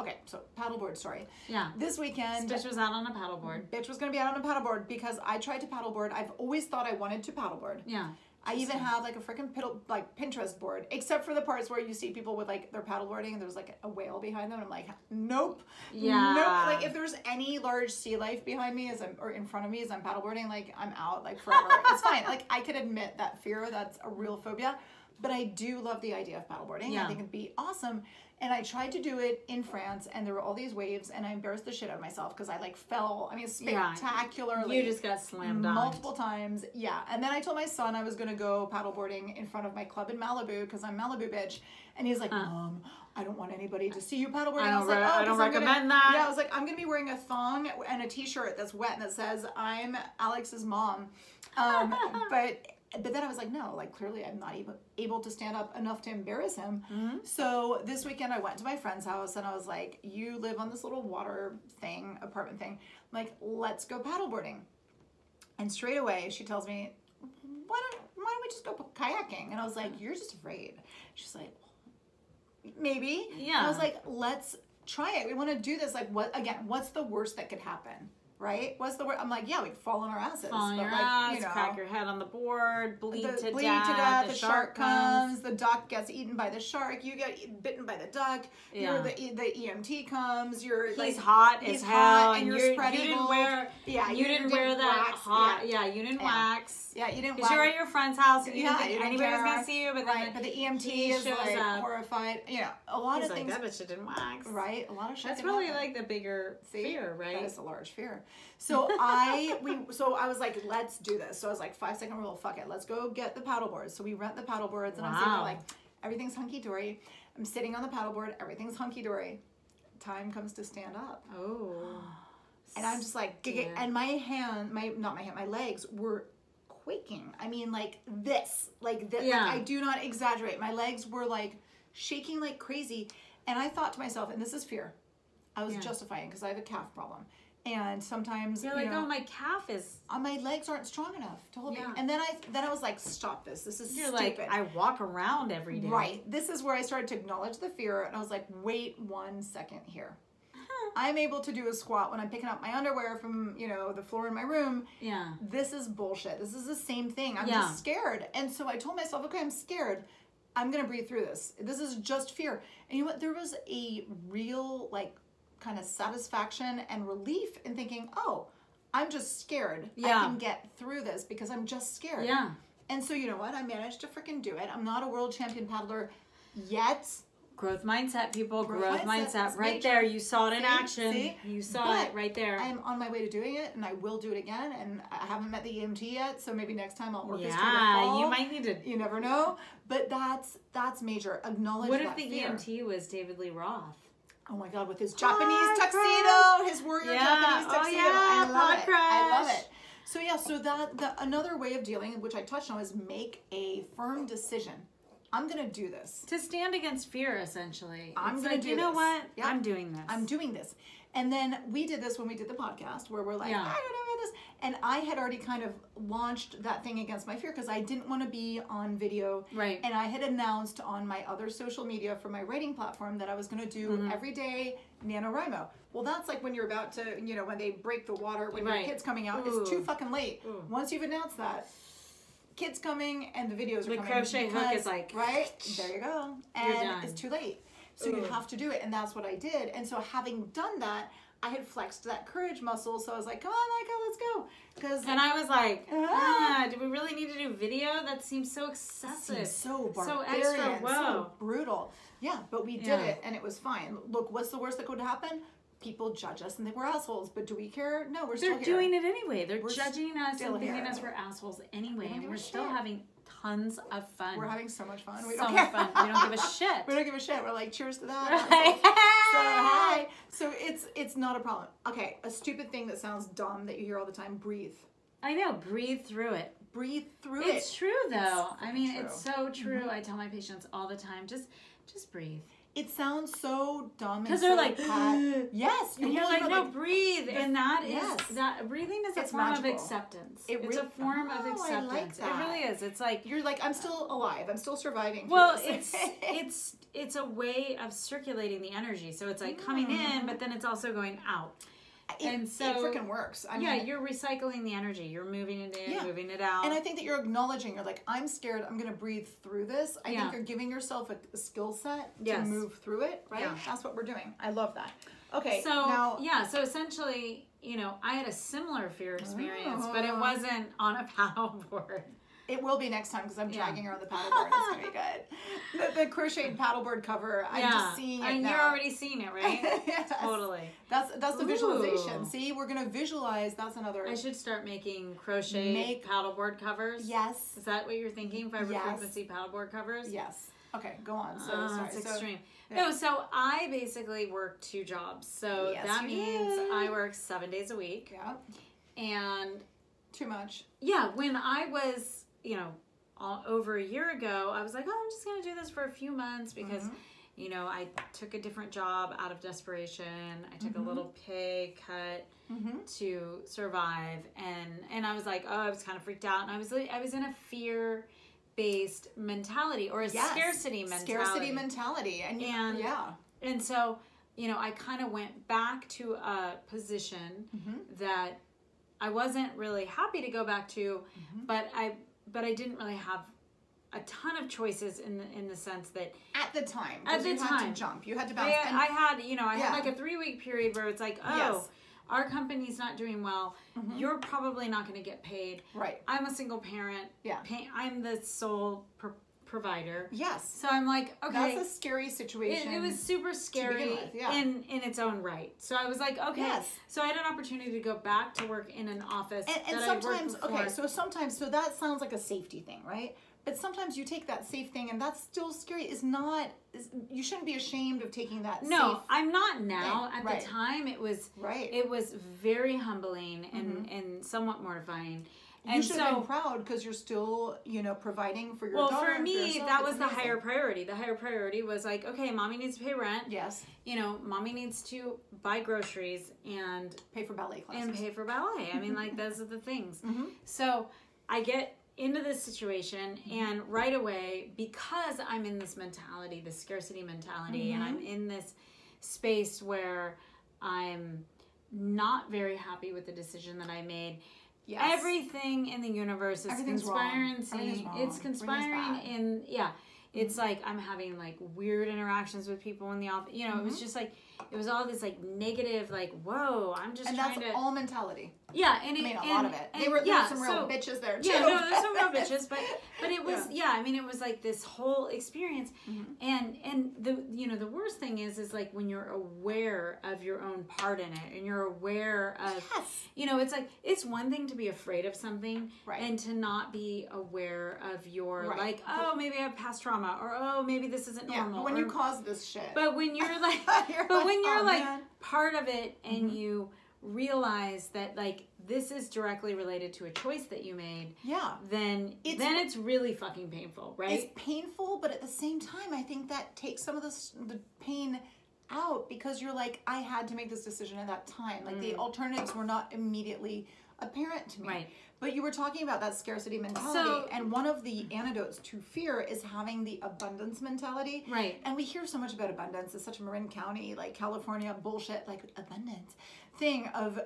paddleboard story. Yeah. This weekend, Bitch was out on a paddleboard. Bitch was going to be out on a paddleboard because I tried to paddleboard. I've always thought I wanted to paddleboard. Yeah. I even have like a freaking Pinterest board, except for the parts where you see people with like their paddleboarding and there's like a whale behind them. And I'm like, nope. Yeah. Nope. Like if there's any large sea life behind me or in front of me as I'm paddleboarding, like I'm out like forever. It's fine. Like I could admit that fear, that's a real phobia. But I do love the idea of paddleboarding. Yeah. I think it'd be awesome. And I tried to do it in France, and there were all these waves, and I embarrassed the shit out of myself because I like fell. I mean, spectacularly. You just got slammed multiple times. Yeah. And then I told my son I was going to go paddleboarding in front of my club in Malibu because I'm Malibu bitch. And he's like, Mom, I don't want anybody to see you paddleboarding. I don't recommend that. Yeah, I was like, I'm going to be wearing a thong and a t-shirt that's wet and that says, I'm Alex's mom. But then I was like, no, like clearly I'm not even able to stand up enough to embarrass him. Mm-hmm. So this weekend I went to my friend's house and I was like, you live on this little water thing, apartment thing. I'm like, let's go paddleboarding. And straight away she tells me, why don't we just go kayaking? And I was like, you're just afraid. She's like, maybe. Yeah. And I was like, let's try it. We want to do this. Like, what's the worst that could happen? Right? What's the word? I'm like, yeah, we fall on our asses. Fall on your ass, crack your head on the board, bleed to death, the shark comes, the duck gets eaten by the shark, you get bitten by the duck, the EMT comes, he's hot as hell, and you're spread eagle. You didn't wear that wax. hot, you didn't wax. Yeah, you didn't wax. Because you're at your friend's house and you didn't think anybody was going to see you, but then but the EMT is like horrified. Yeah, a lot of things. He's like, that bitch didn't wax. Right, a lot of shit. That's really like the bigger fear, right? That is a large fear. So I was like, let's do this. So I was like, 5-second rule, fuck it, let's go get the paddleboards. So we rent the paddleboards, and I'm sitting there like, everything's hunky dory. I'm sitting on the paddleboard, everything's hunky dory. Time comes to stand up. Oh. And I'm just like, and my legs were quaking. I mean, like this. Yeah. Like, I do not exaggerate. My legs were like shaking like crazy. And I thought to myself, and this is fear. I was justifying because I have a calf problem. And sometimes you're like, oh, my calf is. My legs aren't strong enough to hold me. And then I was like, stop this. This is stupid. Like, I walk around every day. Right. This is where I started to acknowledge the fear. And I was like, wait 1 second here. I'm able to do a squat when I'm picking up my underwear from, the floor in my room. Yeah. This is bullshit. This is the same thing. I'm just scared. And so I told myself, okay, I'm scared. I'm going to breathe through this. This is just fear. And you know what? There was a real, kind of satisfaction and relief in thinking, oh, I'm just scared. Yeah. I can get through this because I'm just scared. Yeah. And so you know what? I managed to freaking do it. I'm not a world champion paddler yet. Growth mindset, people. Growth mindset. Right there. You saw it in action. See? You saw it right there. I'm on my way to doing it, and I will do it again. And I haven't met the EMT yet, so maybe next time I'll orchestrate a fall. You might need to. You never know. But that's major. Acknowledge what that if the fear. EMT was David Lee Roth? Oh my God, with his Japanese tuxedo, his warrior Japanese tuxedo. I love it. I love it. So so that another way of dealing, which I touched on, is make a firm decision. I'm gonna do this. To stand against fear, essentially. I'm gonna do this. You know what? Yep. I'm doing this. I'm doing this. And then we did this when we did the podcast, where we're like, I don't know about this. And I had already kind of launched that thing against my fear because I didn't want to be on video. Right. And I had announced on my other social media for my writing platform that I was going to do every day NaNoWriMo. Well, that's like when you're about to, when they break the water, when your kid's coming out, it's too fucking late. Once you've announced that, kids coming and the videos are coming. The crochet hook is like. Right? There you go. And it's too late. So you have to do it. And that's what I did. And so having done that, I had flexed that courage muscle. So I was like, come on, Micah, let's go. And I was like, do we really need to do video? That seems so excessive. Seems so barbarian. So extra. Whoa. So brutal. Yeah, but we did it and it was fine. Look, what's the worst that could happen? People judge us and they were assholes. But do we care? No, we're still here. They're doing it anyway. They're judging us and thinking us we're assholes anyway. And we're still having tons of fun. We're having so much fun. We don't care. Fun. We don't give a shit. We don't give a shit. We're like, cheers to that. Right. So it's not a problem. Okay, a stupid thing that sounds dumb that you hear all the time, breathe. I know, breathe through it. Breathe through it. It's true though. It's so true. I tell my patients all the time, just breathe. It sounds so dumb because they're like, yes, and you're like, no, breathe, and that is that breathing is a form magical. of acceptance. It's a form of acceptance. I like that. It really is. It's like you're like, I'm still alive. I'm still surviving. Well, it's a way of circulating the energy. So it's like coming in, but then it's also going out. And so it freaking works. I mean, you're recycling the energy. You're moving it in, moving it out. And I think that you're acknowledging, you're like, I'm scared. I'm going to breathe through this. I think you're giving yourself a skill set to move through it, right? Yeah. That's what we're doing. I love that. Okay. So, now, so essentially, I had a similar fear experience, but it wasn't on a paddleboard. It will be next time because I'm dragging her on the paddleboard. It's going to be good. The crocheted paddleboard cover, I'm just seeing it now. You're already seeing it, right? Yes. Totally. That's the visualization. See, we're going to visualize. That's another. I should start making paddleboard covers. Yes. Is that what you're thinking? Fiber frequency paddleboard covers? Yes. Okay, go on. So, sorry. It's extreme. No, so I basically work 2 jobs. So that means I work 7 days a week. Yeah. And too much. Yeah, when I was over a year ago, I was like, I'm just going to do this for a few months because, I took a different job out of desperation. I took a little pay cut to survive. And I was like, I was kind of freaked out. And I was in a fear-based mentality or a scarcity mentality. And so, I kind of went back to a position that I wasn't really happy to go back to, but I didn't really have a ton of choices in the sense that at the time you had to jump, you had to bounce. I had like a 3-week period where it's like, our company's not doing well. You're probably not going to get paid. Right. I'm a single parent. Yeah. I'm the sole provider. Yes. So I'm like, okay. That's a scary situation. It was super scary in its own right. So I was like, okay. Yes. So I had an opportunity to go back to work in an office. And sometimes, so that sounds like a safety thing, right? But sometimes you take that safe thing and that's still scary. You shouldn't be ashamed of taking that safe. No, I'm not now. At the time, it was very humbling and somewhat mortifying. And you should have been proud because you're still, providing for your daughter. Well, for me, that was the higher priority. The higher priority was like, okay, mommy needs to pay rent. Yes. Mommy needs to buy groceries and pay for ballet classes. And pay for ballet. I mean, like, those are the things. So I get into this situation and right away, because I'm in this mentality, this scarcity mentality, and I'm in this space where I'm not very happy with the decision that I made. Yes. Everything in the universe is conspiring. It's conspiring in, it's like I'm having like weird interactions with people in the office. You know, it was just like, it was all this like negative, like, whoa, I'm just trying to. And that's all mentality. Yeah, and I mean, a lot of it. There were some real bitches there too. Yeah, no, there's some real bitches, but it was, I mean, it was like this whole experience, and the worst thing is like when you're aware of your own part in it, and you're aware of, it's like, it's one thing to be afraid of something, and to not be aware of your, like, oh, maybe I have past trauma, or oh, maybe this isn't normal. But when you cause this shit. But when you're like, part of it, and you realize that like this is directly related to a choice that you made, then it's really fucking painful, right? It's painful, but at the same time, I think that takes some of the pain out, because you're like, I had to make this decision at that time. Like the alternatives were not immediately apparent to me. Right. But you were talking about that scarcity mentality, and one of the antidotes to fear is having the abundance mentality. Right. And we hear so much about abundance. It's such a Marin County, like California bullshit, like abundance thing of,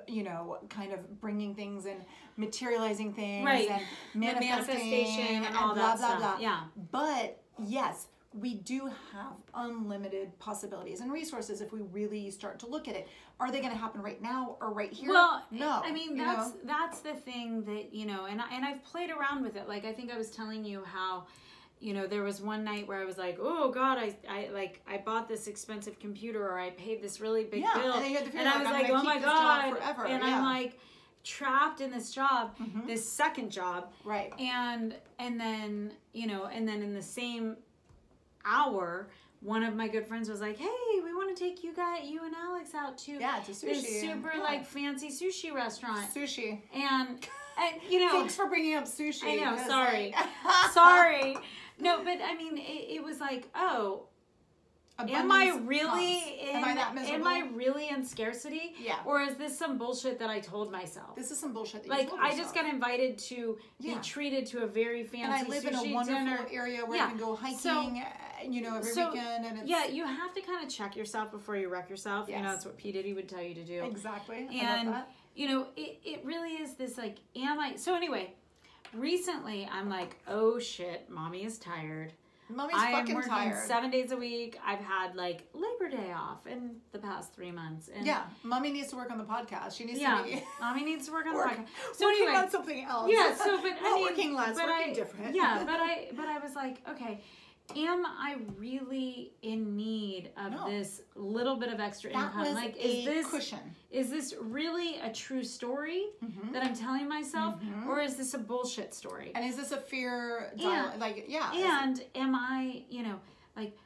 kind of bringing things and materializing things and manifestation and all blah, that blah, stuff. blah. Yeah. But yes, we do have unlimited possibilities and resources if we really start to look at it. Are they going to happen right now or right here? Well, no. I mean, that's the thing that, and I've played around with it. Like, I think I was telling you how, there was one night where I was like, oh God, I bought this expensive computer, or I paid this really big bill. And I was like, oh my God. Forever. And I'm like trapped in this job, this second job. Right. And then in the same hour, one of my good friends was like, hey, we want to take you and Alex out to sushi. This super like fancy sushi restaurant. Sushi. And thanks for bringing up sushi. I know, sorry. Sorry. No, but I mean, it was like, oh, am I really in scarcity? Yeah. Or is this some bullshit that I told myself? This is some bullshit that you like told I yourself. just got invited to be treated to a very fancy and I live in a wonderful dinner. area where I can go hiking, every weekend, and it's you have to kind of check yourself before you wreck yourself. Yes. That's what P. Diddy would tell you to do. Exactly. And I love that. it really is this like, am I? So anyway, recently I'm like, oh shit, mommy is tired. Mommy's I am fucking working tired. 7 days a week. I've had like Labor Day off in the past 3 months. And mommy needs to work on the podcast. She needs to be. Mommy needs to work on the podcast. So working on something else. Yeah. So, but not working less, working different. Yeah, but I was like, okay, am I really in need of this little bit of extra income? Like, is this cushion? Is this really a true story that I'm telling myself, or is this a bullshit story? And is this a fear? And am I, like,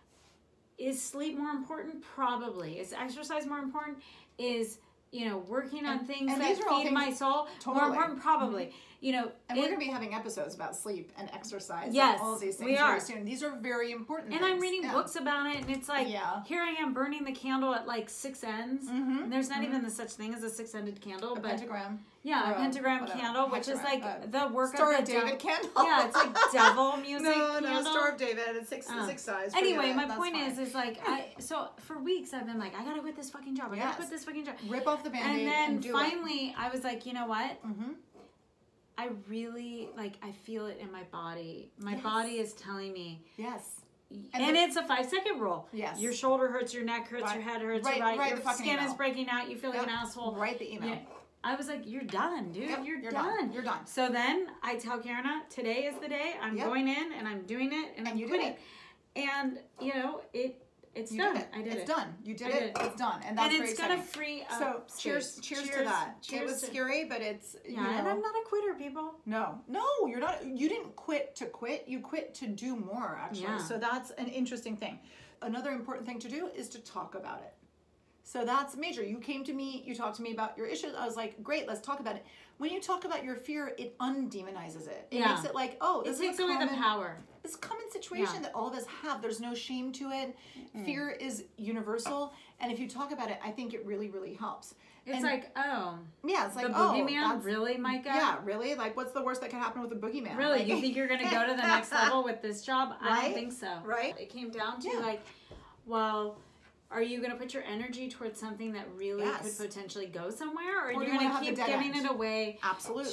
is sleep more important? Probably. Is exercise more important? Is working on things that feed my soul more important? Probably. And we're going to be having episodes about sleep and exercise. Yes, and all of these things we are. Very soon. These are very important. And I'm reading books about it, and it's like, here I am burning the candle at like 6 ends. And there's not even the such thing as a 6-ended candle, but pentagram. Yeah, a pentagram candle, which is like the work Star of the David candle. Yeah, it's like devil music. No, Star of David. It's six size. Anyway, my point is like, so for weeks I've been like, I gotta quit this fucking job. I gotta quit this fucking job. Rip off the Band-Aid and then finally I was like, you know what? I really I feel it in my body. My body is telling me. Yes. And it's a 5-second rule. Yes. Your shoulder hurts, your neck hurts, your head hurts, your skin is breaking out, you feel like an asshole. Write the email. Yeah. I was like, you're done, dude. Yep, you're done. You're done. So then I tell Karena, today is the day. I'm going in and I'm doing it and I'm quitting. And, it's done. I did it. It's done. You did it. It's done. And that's very exciting. And it's going to free up. So cheers to that. It was scary, but it's, and I'm not a quitter, people. No, you're not. You didn't quit to quit. You quit to do more, actually. Yeah. So that's an interesting thing. Another important thing to do is to talk about it. So that's major. You came to me, you talked to me about your issues. I was like, great, let's talk about it. When you talk about your fear, it undemonizes it. It makes it like, this takes away the power. It's a common situation that all of us have. There's no shame to it. Fear is universal. And if you talk about it, I think it really, really helps. It's like, yeah, it's like, the boogeyman, really, Micah? Yeah, really? Like, what's the worst that can happen with a boogeyman? Really? You think you're going to go to the next level with this job? I don't think so. Right? It came down to well, are you going to put your energy towards something that really could potentially go somewhere? Or are you going to keep giving it away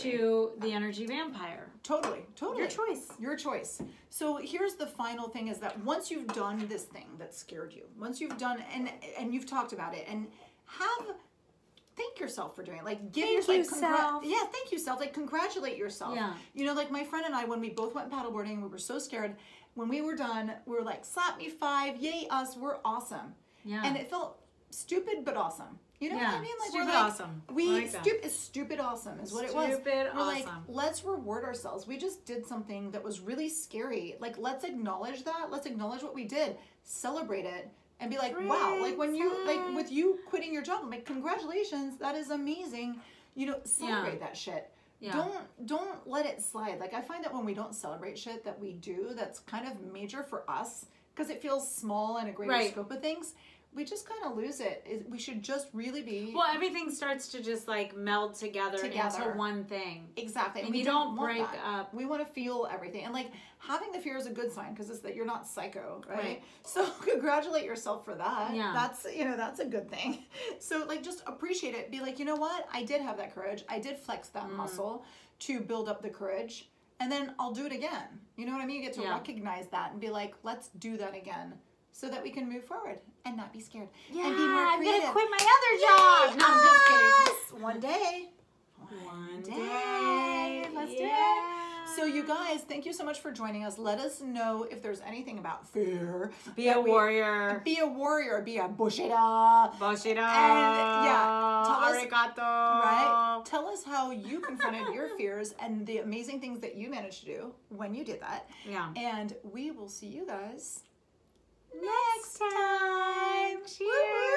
to the energy vampire? Totally. Your choice. Your choice. So here's the final thing is that once you've done this thing that scared you, once you've done, and you've talked about it, and thank yourself for doing it. Like, give yourself. Yeah, thank you, self. Like, congratulate yourself. Yeah. You know, like my friend and I, when we both went paddleboarding, we were so scared. When we were done, we were like, slap me 5, yay us, we're awesome. Yeah. And it felt stupid but awesome. You know what I mean? Like, stupid we're like, awesome. Stupid awesome is what it was. Stupid we're awesome. Like, let's reward ourselves. We just did something that was really scary. Like, let's acknowledge that. Let's acknowledge what we did. Celebrate it. And be like, wow, like when you, like with you quitting your job, I'm like, congratulations, that is amazing. You know, celebrate that shit. Yeah. Don't let it slide. Like, I find that when we don't celebrate shit that we do, that's kind of major for us because it feels small in a greater scope of things. We just kind of lose it. We should just really be... Well, everything starts to just like meld together into one thing. Exactly. And you don't break up. We want to feel everything. And like having the fear is a good sign because it's that you're not psycho, right? So congratulate yourself for that. Yeah. That's a good thing. So like just appreciate it. Be like, you know what? I did have that courage. I did flex that muscle to build up the courage. And then I'll do it again. You know what I mean? You get to recognize that and be like, let's do that again. So that we can move forward and not be scared. Yeah, and be more creative. I'm going to quit my other job. No, I'm just kidding. One day. Let's do it. So you guys, thank you so much for joining us. Let us know if there's anything about fear. Be a warrior. Be a warrior. Be a Bushido. Bushido. And tell us, arigato. Right? Tell us how you confronted your fears and the amazing things that you managed to do when you did that. Yeah. And we will see you guys next time. Cheers.